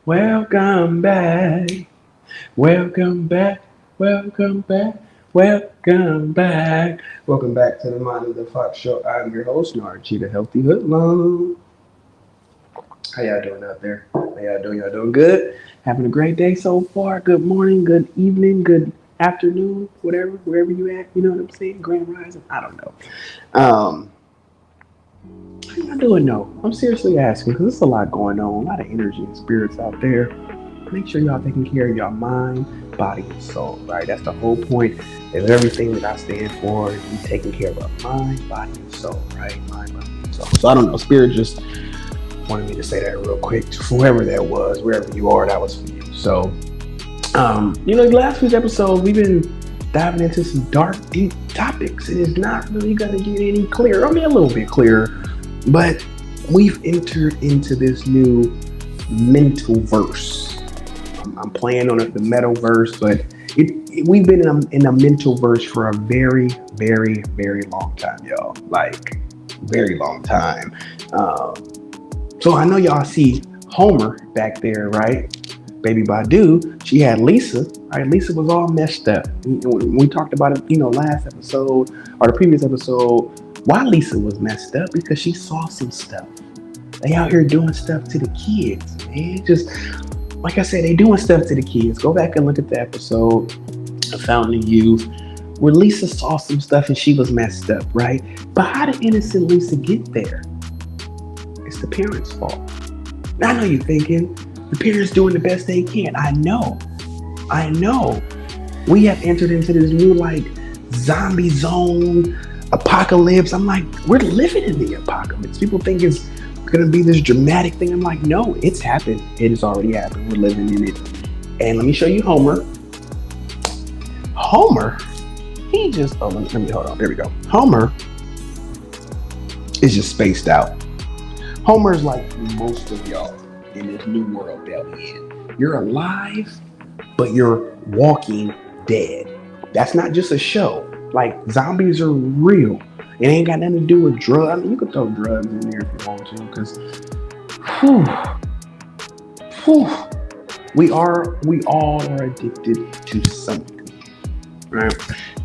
Welcome back. Welcome back. Welcome back. Welcome back. Welcome back to the Mind of the Fox Show. I'm your host, Narchi, the Healthy Hoodlum. How y'all doing out there? How y'all doing? Y'all doing good? Having a great day so far. Good morning, good evening, good afternoon, whatever, wherever you at. You know what I'm saying? Grand Rising. I don't know. How y'all doing though? I'm seriously asking because there's a lot going on, a lot of energy and spirits out there. Make sure y'all taking care of your mind, body, and soul, right? That's the whole point of everything that I stand for. You taking care of our mind, body, and soul, right? Mind, body, and soul. So I don't know. Spirit just wanted me to say that real quick to whoever that was, wherever you are, that was for you. So, last week's episode, we've been diving into some dark, deep topics. It is not really going to get any clearer. I mean, a little bit clearer, but we've entered into this new mental verse. I'm playing on the metaverse, but we've been in a mental verse for a very, very, very long time, y'all. Like, very long time. So I know y'all see Homer back there, right? Baby Badu, she had Lisa, right? Lisa was all messed up. We talked about it, last episode or the previous episode. Why Lisa was messed up? Because she saw some stuff. They out here doing stuff to the kids, man. Just like I said, they doing stuff to the kids. Go back and look at the episode of Fountain of Youth where Lisa saw some stuff and she was messed up, right? But how did innocent Lisa get there? It's the parents' fault. Now, I know you're thinking, the parents doing the best they can. I know. We have entered into this new, zombie zone, apocalypse. I'm like, we're living in the apocalypse. People think it's going to be this dramatic thing. I'm like, no, it's happened. It has already happened. We're living in it. And let me show you Homer. Let me hold on. There we go. Homer is just spaced out. Homer's like most of y'all in this new world that we in. You're alive, but you're walking dead. That's not just a show. Like, zombies are real. It ain't got nothing to do with drugs. I mean, you could throw drugs in there if you want to, because we all are addicted to something, right?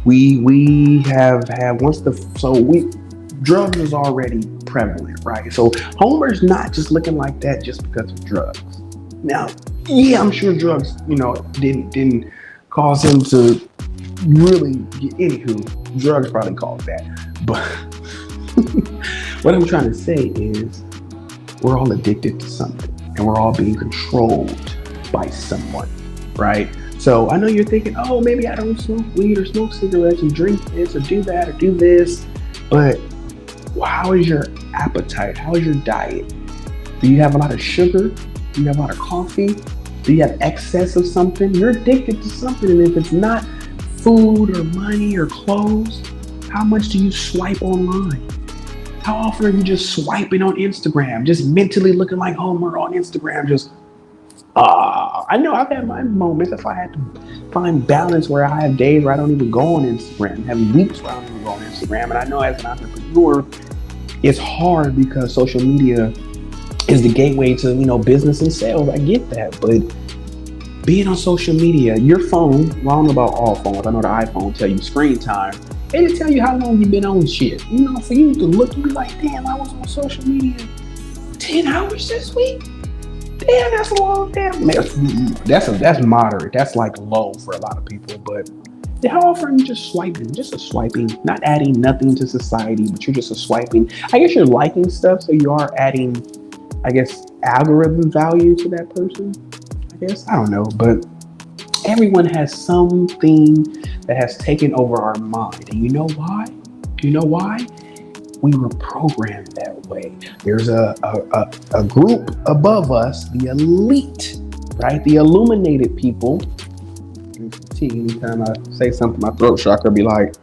We have drugs is already prevalent, right? So Homer's not just looking like that just because of drugs. Now, yeah, I'm sure drugs, didn't cause him to really get, anywho, drugs probably caused that. But what I'm trying to say is we're all addicted to something and we're all being controlled by someone, right? So I know you're thinking, oh, maybe I don't smoke weed or smoke cigarettes and drink this or do that or do this, but how is your appetite? How is your diet? Do you have a lot of sugar? Do you have a lot of coffee? Do you have excess of something? You're addicted to something, and if it's not food or money or clothes, how much do you swipe online? How often are you just swiping on Instagram, just mentally looking like Homer on Instagram, I know I've had my moments. If I had to find balance where I have days where I don't even go on Instagram, have weeks where I don't even go on Instagram. And I know as an entrepreneur, it's hard because social media is the gateway to, business and sales. I get that. But being on social media, your phone, well, I don't know about all phones. I know the iPhone tell you screen time. It'll tell you how long you've been on shit. For you to look and be like, damn, I was on social media 10 hours this week. Damn, that's a long damn. That's moderate. That's like low for a lot of people. But how often are you just swiping? Just a swiping, not adding nothing to society, but you're just a swiping. I guess you're liking stuff, so you are adding, algorithm value to that person. I don't know, but everyone has something that has taken over our mind. And you know why? We were programmed that way. There's a group above us, the elite, right? The illuminated people. Anytime I say something, my throat chakra be like,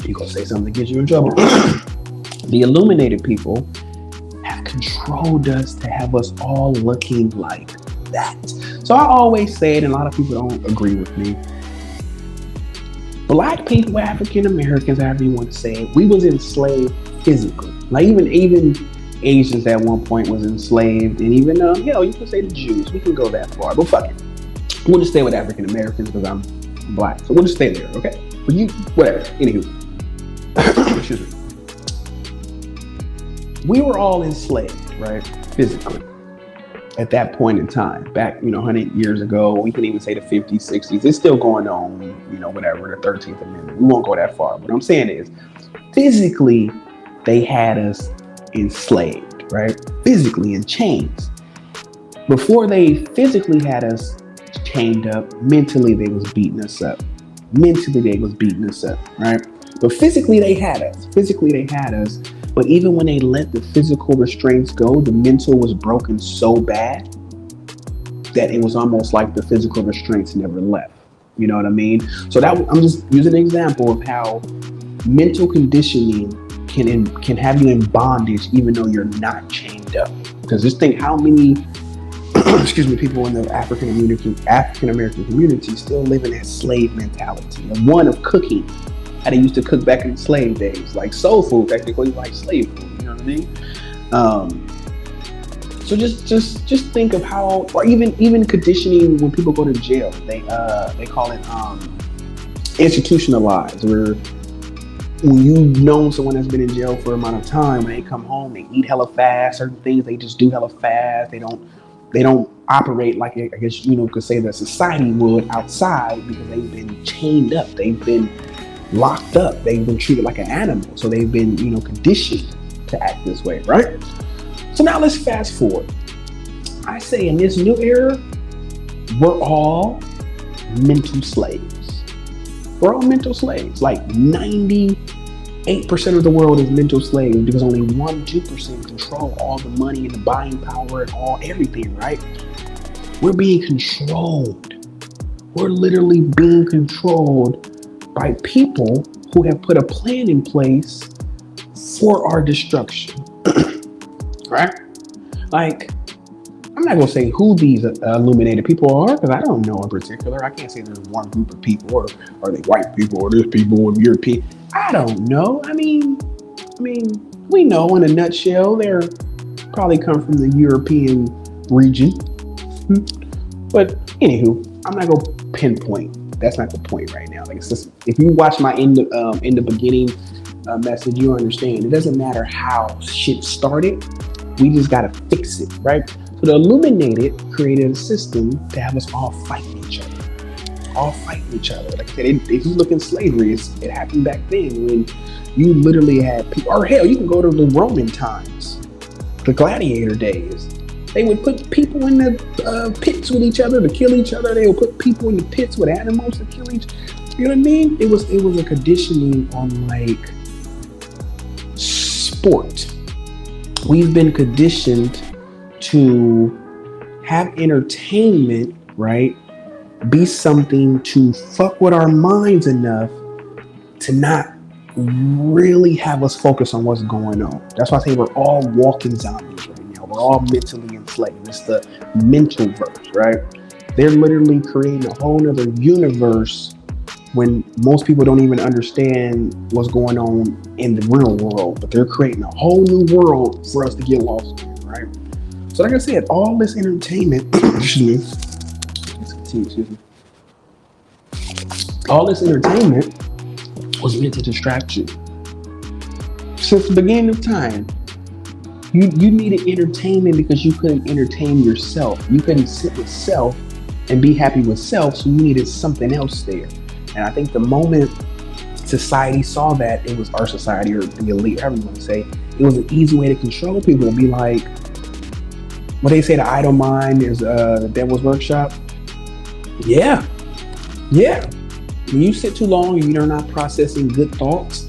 you're going to say something to get you in trouble. The illuminated people have controlled us to have us all looking like that. So I always say it, and a lot of people don't agree with me. Black people, African Americans, however you want to say it, we was enslaved physically. Like even Asians at one point was enslaved, and even hell, you can say the Jews. We can go that far, but fuck it. We'll just stay with African Americans because I'm black, so we'll just stay there, okay? But you, whatever. Anywho, excuse me. We were all enslaved, right? Physically. At that point in time, back, 100 years ago, we can even say the 50s, 60s, it's still going on, whatever, the 13th Amendment. We won't go that far. What I'm saying is, physically, they had us enslaved, right? Physically in chains. Before they physically had us chained up, mentally they was beating us up. Right? But physically they had us. But even when they let the physical restraints go, the mental was broken so bad that it was almost like the physical restraints never left. You know what I mean? So I'm just using an example of how mental conditioning can have you in bondage even though you're not chained up. Because just think how many people in the African American community still live in that slave mentality. And one of cooking. How they used to cook back in slave days, like soul food, technically like slave food. You know what I mean? So just think of how, or even conditioning when people go to jail, they call it institutionalized. Where when you've known someone that's been in jail for an amount of time, when they come home, they eat hella fast. Certain things they just do hella fast. They don't operate like, I guess could say that society would outside because they've been chained up. They've been locked up. They've been treated like an animal. So they've been, conditioned to act this way, right? So now let's fast forward. I say in this new era, we're all mental slaves. We're all mental slaves. Like 98% of the world is mental slaves because only 1-2% control all the money and the buying power and everything, right? We're being controlled. We're literally being controlled by people who have put a plan in place for our destruction, right? Like, I'm not gonna say who these illuminated people are because I don't know in particular. I can't say there's one group of people, or are they white people, or there's people or European. I don't know. I mean, we know in a nutshell they're probably come from the European region. But anywho, I'm not gonna pinpoint. That's not the point right now. Like, it's just, if you watch my in the beginning message, you understand. It doesn't matter how shit started. We just gotta fix it, right? So the Illuminated created a system to have us all fighting each other. Like I said, if you look in slavery, it happened back then when you literally had people, or hell, you can go to the Roman times, the gladiator days. They would put people in the pits with each other to kill each other. They would put people in the pits with animals to kill each other. You know what I mean? It was a conditioning on like sport. We've been conditioned to have entertainment, right? Be something to fuck with our minds enough to not really have us focus on what's going on. That's why I say we're all walking zombies right now. We're all mentally enslaved. It's the mental verse, right? They're literally creating a whole nother universe when most people don't even understand what's going on in the real world, but they're creating a whole new world for us to get lost in, right? So like I said, all this entertainment, all this entertainment was meant to distract you. Since the beginning of time, you needed entertainment because you couldn't entertain yourself. You couldn't sit with self and be happy with self, so you needed something else there. And I think the moment society saw that, it was our society or the elite, however you want to say, it was an easy way to control people. To be like, what they say, the idle mind is the devil's workshop. Yeah. When you sit too long and you're not processing good thoughts,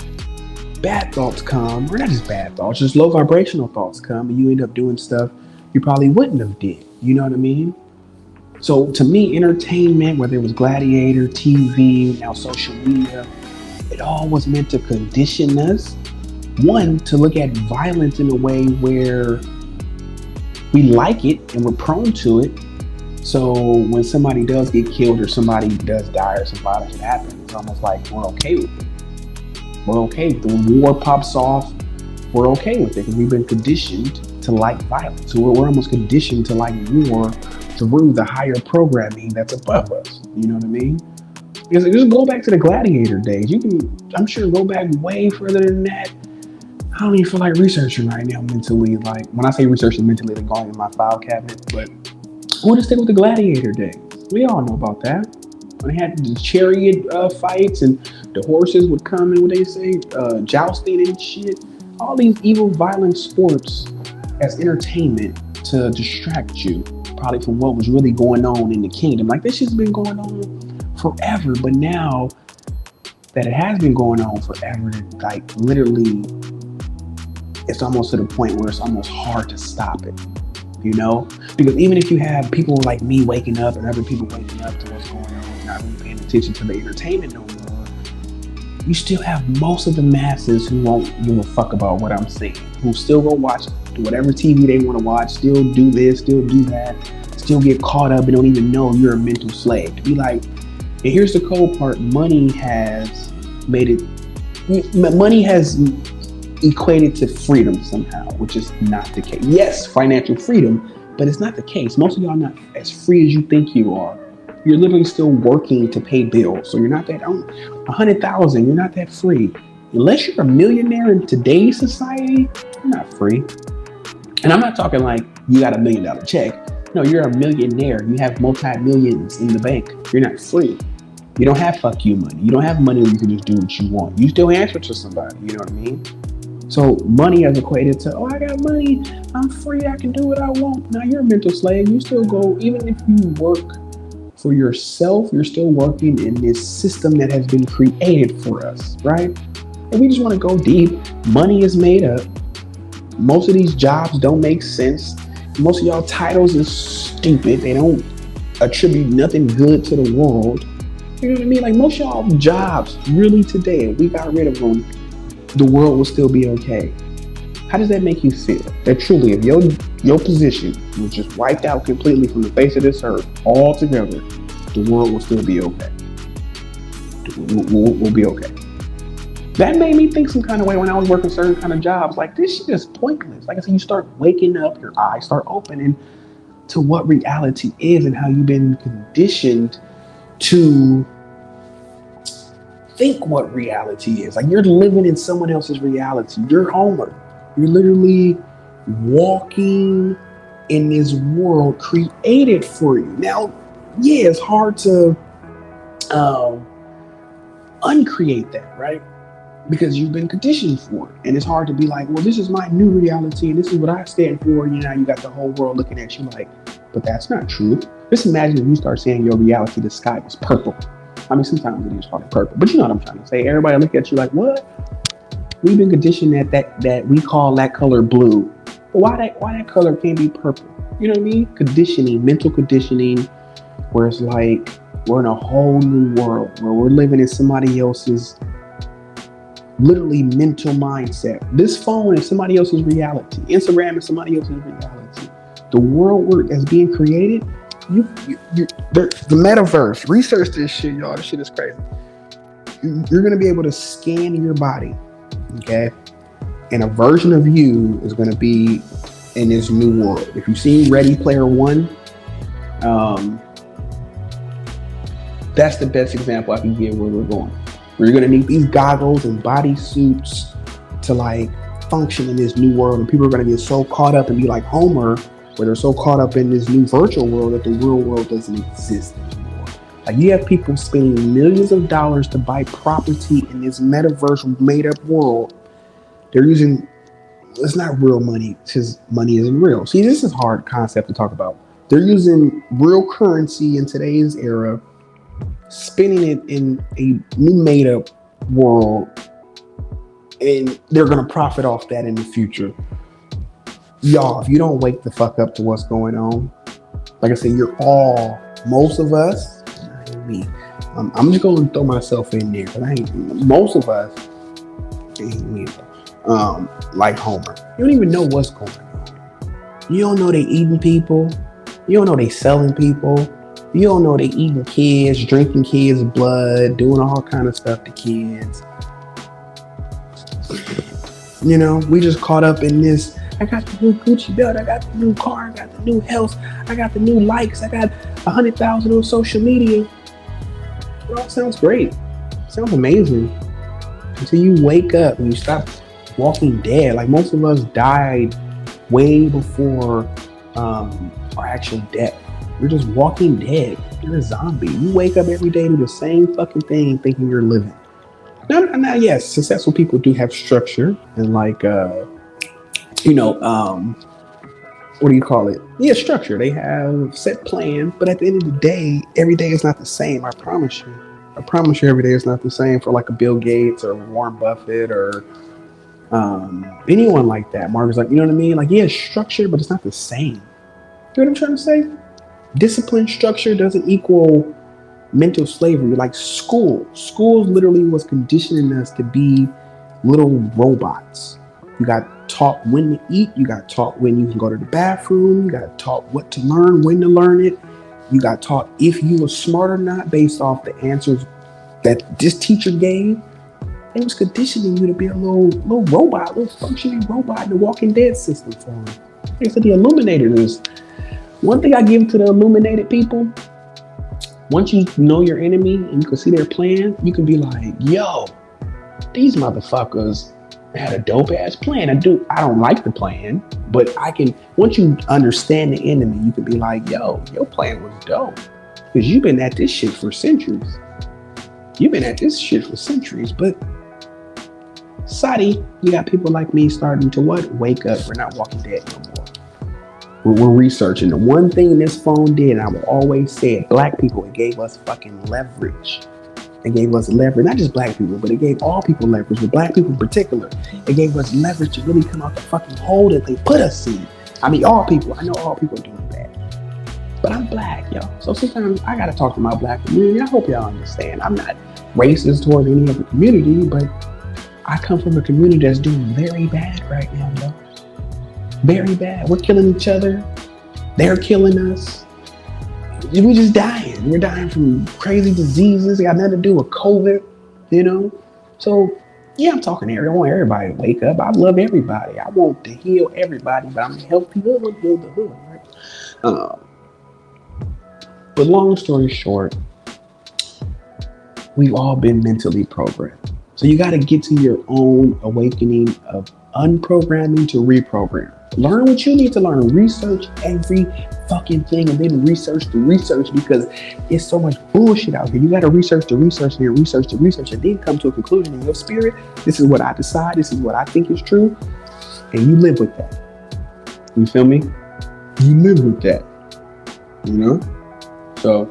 bad thoughts come, or not just bad thoughts, just low vibrational thoughts come, and you end up doing stuff you probably wouldn't have did. You know what I mean? So to me, entertainment, whether it was Gladiator, TV, now social media, it all was meant to condition us, one, to look at violence in a way where we like it and we're prone to it. So when somebody does get killed or somebody does die or some violence happens, it's almost like we're okay with it. We're okay. The war pops off, we're okay with it because we've been conditioned to like violence. So we're almost conditioned to like war through the higher programming that's above us. You know what I mean? Because just go back to the gladiator days. You can, I'm sure, go back way further than that. I don't even feel like researching right now mentally. Like when I say researching mentally, they're going in my file cabinet. But we'll just stick with the gladiator days. We all know about that. When they had the chariot fights and the horses would come and what they say, jousting and shit. All these evil, violent sports as entertainment to distract you probably from what was really going on in the kingdom. Like this shit's been going on forever, but now that it has been going on forever, like literally, it's almost to the point where it's almost hard to stop it, you know? Because even if you have people like me waking up and other people waking up to what's going on, not really paying attention to the entertainment no more, you still have most of the masses who won't give a fuck about what I'm saying, who still go watch whatever TV they want to watch, still do this, still do that, still get caught up and don't even know you're a mental slave. To be like, and here's the cold part, money has equated to freedom somehow, which is not the case. Yes, financial freedom, but it's not the case. Most of y'all are not as free as you think you are. You're literally still working to pay bills. So you're not that, 100,000, you're not that free. Unless you're a millionaire in today's society, you're not free. And I'm not talking like you got $1 million check. No, you're a millionaire. You have multi-millions in the bank. You're not free. You don't have fuck you money. You don't have money where you can just do what you want. You still answer to somebody, you know what I mean? So money has equated to, I got money, I'm free, I can do what I want. Now you're a mental slave. You still go, even if you work for yourself, you're still working in this system that has been created for us, right? And we just want to go deep. Money is made up. Most of these jobs don't make sense. Most of y'all titles is stupid. They don't attribute nothing good to the world. You know what I mean? Like most of y'all jobs, really today, if we got rid of them, the world will still be okay. How does that make you feel? That truly, if your position was just wiped out completely from the face of this earth altogether, the world will still be okay. We'll be okay. That made me think some kind of way when I was working certain kind of jobs. Like this shit is pointless. Like I said, you start waking up, your eyes start opening to what reality is and how you've been conditioned to think what reality is. Like you're living in someone else's reality. You're Homer. You're literally walking in this world created for you. Now, yeah, it's hard to uncreate that, right? Because you've been conditioned for it. And it's hard to be like, well, this is my new reality and this is what I stand for. You know, you got the whole world looking at you like, but that's not true. Just imagine if you start saying your reality, the sky was purple. I mean, sometimes it is probably purple, but you know what I'm trying to say. Everybody look at you like, what? We've been conditioned that we call that color blue. But why that color can't be purple? You know what I mean? Conditioning, mental conditioning, where it's like we're in a whole new world where we're living in somebody else's literally mental mindset. This phone is somebody else's reality. Instagram is somebody else's reality. The world that's being created, the metaverse. Research this shit, y'all. This shit is crazy. You're gonna be able to scan your body, okay? And a version of you is gonna be in this new world. If you've seen Ready Player One, that's the best example I can give where we're going. We're gonna need these goggles and body suits to like function in this new world, and people are gonna get so caught up and be like Homer, where they're so caught up in this new virtual world that the real world doesn't exist anymore. Like you have people spending millions of dollars to buy property in this metaverse made up world. They're using, it's not real money because money isn't real. See, this is a hard concept to talk about. They're using real currency in today's era, spending it in a new made up world, and they're going to profit off that in the future. Y'all, if you don't wake the fuck up to what's going on, like I said, most of us, me, I'm just going to throw myself in there, because most of us ain't me, like Homer. You don't even know what's going on. You don't know they eating people. You don't know they selling people. You don't know they eating kids, drinking kids' blood, doing all kind of stuff to kids. You know, we just caught up in this. I got the new Gucci belt. I got the new car. I got the new house. I got the new likes. I got 100,000 on social media. It all sounds great. Sounds amazing until you wake up and you stop walking dead. Like most of us died way before our actual death. You're just walking dead. You're a zombie. You wake up every day to the same fucking thing, thinking you're living. Now, yes, successful people do have structure and like, what do you call it? Yeah, structure. They have set plans, but at the end of the day, every day is not the same. I promise you. I promise you, every day is not the same for like a Bill Gates or Warren Buffett or anyone like that. Mark is like, you know what I mean? Like, yeah, it's structured, but it's not the same. You know what I'm trying to say? Discipline structure doesn't equal mental slavery. Like schools literally was conditioning us to be little robots. You got taught when to eat. You got taught when you can go to the bathroom. You got taught what to learn, when to learn it. You got taught if you were smart or not based off the answers that this teacher gave. They was conditioning you to be a little robot, little functioning robot in the Walking Dead system for them. They said the Illuminators. One thing I give to the illuminated people, once you know your enemy and you can see their plan, you can be like, yo, these motherfuckers had a dope ass plan. I don't like the plan, but once you understand the enemy, you can be like, yo, your plan was dope. Because you've been at this shit for centuries. But Sadi, you got people like me starting to what? Wake up. We're not walking dead no more. We're researching. The one thing this phone did, and I will always say it, black people, it gave us fucking leverage. It gave us leverage, not just black people, but it gave all people leverage, but black people in particular. It gave us leverage to really come out the fucking hole that they put us in. I mean, all people. I know all people are doing bad. But I'm black, yo. So sometimes I gotta talk to my black community. I hope y'all understand. I'm not racist towards any other community, but I come from a community that's doing very bad right now, yo. Very bad. We're killing each other. They're killing us. We're just dying. We're dying from crazy diseases. It got nothing to do with COVID, you know? So, yeah, I'm talking to everybody. I want everybody to wake up. I love everybody. I want to heal everybody, but I'm going to help people build the hood, right? But long story short, we've all been mentally programmed. So you got to get to your own awakening of unprogramming to reprogram. Learn what you need to learn. Research every fucking thing and then research the research because it's so much bullshit out here. You got to research the research and then research the research and then come to a conclusion in your spirit. This is what I decide. This is what I think is true. And you live with that. You feel me? You live with that. You know? So,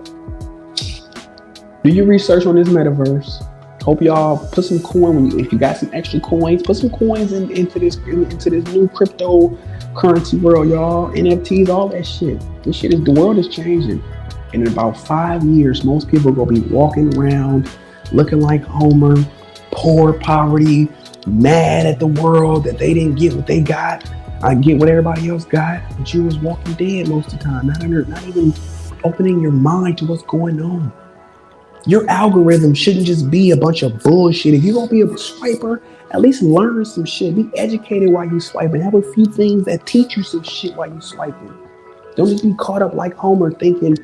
do your research on this metaverse. Hope y'all put some coin if you got some extra coins, put some coins into this new cryptocurrency world, y'all. NFTs, all that shit. The world is changing. And in about 5 years, most people are gonna be walking around looking like Homer, poor, poverty, mad at the world that they didn't get what they got. I get what everybody else got, but you was walking dead most of the time, not even opening your mind to what's going on. Your algorithm shouldn't just be a bunch of bullshit. If you're going to be a swiper, at least learn some shit. Be educated while you swiping. Have a few things that teach you some shit while you swiping. Don't just be caught up like Homer thinking,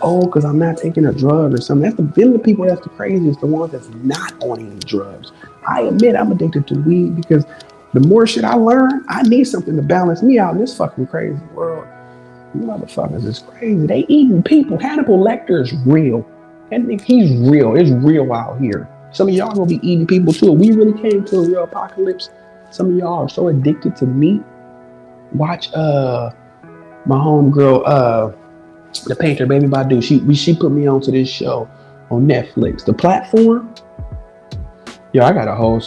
oh, because I'm not taking a drug or something. Them the people that's the craziest, the ones that's not on any drugs. I admit I'm addicted to weed because the more shit I learn, I need something to balance me out in this fucking crazy world. You motherfuckers is crazy. They eating people. Hannibal Lecter is real. And if he's real, it's real out here. Some of y'all gonna be eating people too. If we really came to a real apocalypse, some of y'all are so addicted to meat. Watch my homegirl, the painter, Baby Badu. She put me onto this show on Netflix. The Platform. Yo, I got a whole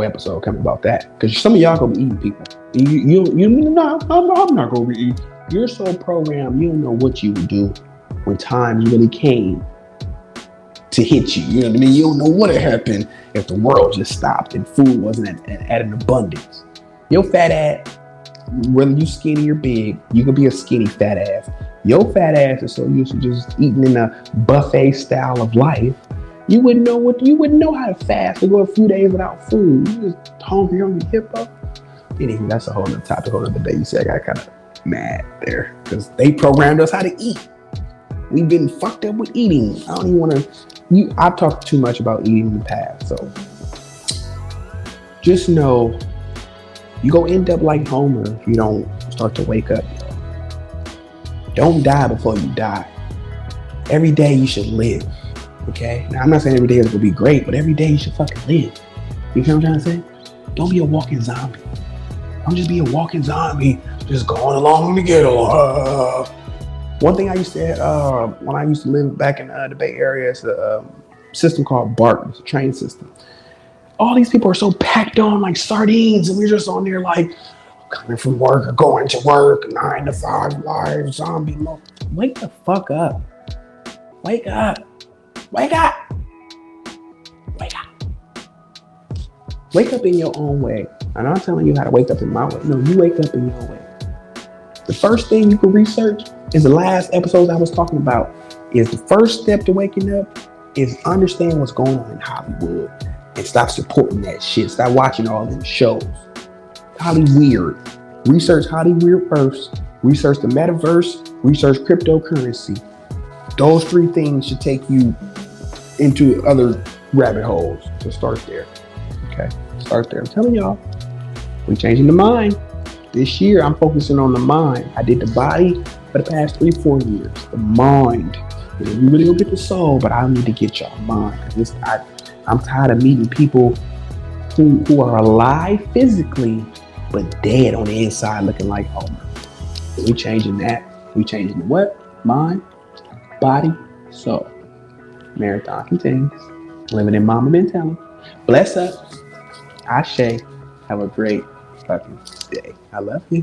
episode coming about that. Cause some of y'all gonna be eating people. No, I'm not gonna be eating. You're so programmed, you don't know what you would do when times really came to hit you. You know what I mean? You don't know what would happen if the world just stopped and food wasn't at an abundance. Your fat ass, whether you skinny or big, you could be a skinny fat ass. Your fat ass is so used to just eating in a buffet style of life, you wouldn't know how to fast to go a few days without food. You just hungry hippo. Anyway, that's a whole other topic, whole other day. You see, I got kind of mad there because they programmed us how to eat. We've been fucked up with eating. I don't even want to. I've talked too much about eating in the past, so just know you go end up like Homer if you don't start to wake up. Don't die before you die. Every day you should live. Okay? Now I'm not saying every day is gonna be great, but every day you should fucking live. You know what I'm trying to say? Don't be a walking zombie. Don't just be a walking zombie, just going along to get along. One thing I used to when I used to live back in the Bay Area, it's a system called BART. It's a train system. All these people are so packed on like sardines, and we're just on there like coming from work or going to work, 9 to 5 life, zombie mode. Wake the fuck up. Wake up. Wake up. Wake up. Wake up in your own way. I'm not telling you how to wake up in my way. No, you wake up in your way. The first thing you can research is the last episodes I was talking about. Is the first step to waking up is understand what's going on in Hollywood and stop supporting that shit. Stop watching all them shows. Hollyweird. Research Hollyweird first. Research the metaverse. Research cryptocurrency. Those 3 things should take you into other rabbit holes. So start there. Okay? Start there. I'm telling y'all, we changing the mind. This year, I'm focusing on the mind. I did the body for the past 3-4 years. The mind. You really don't get the soul, but I need to get your mind. I'm tired of meeting people who are alive physically, but dead on the inside looking like Homer. We changing that. We changing the what? Mind, body, soul. Marathon continues. Living in mama mentality. Bless up. Ashe. Have a great fucking day. I love you.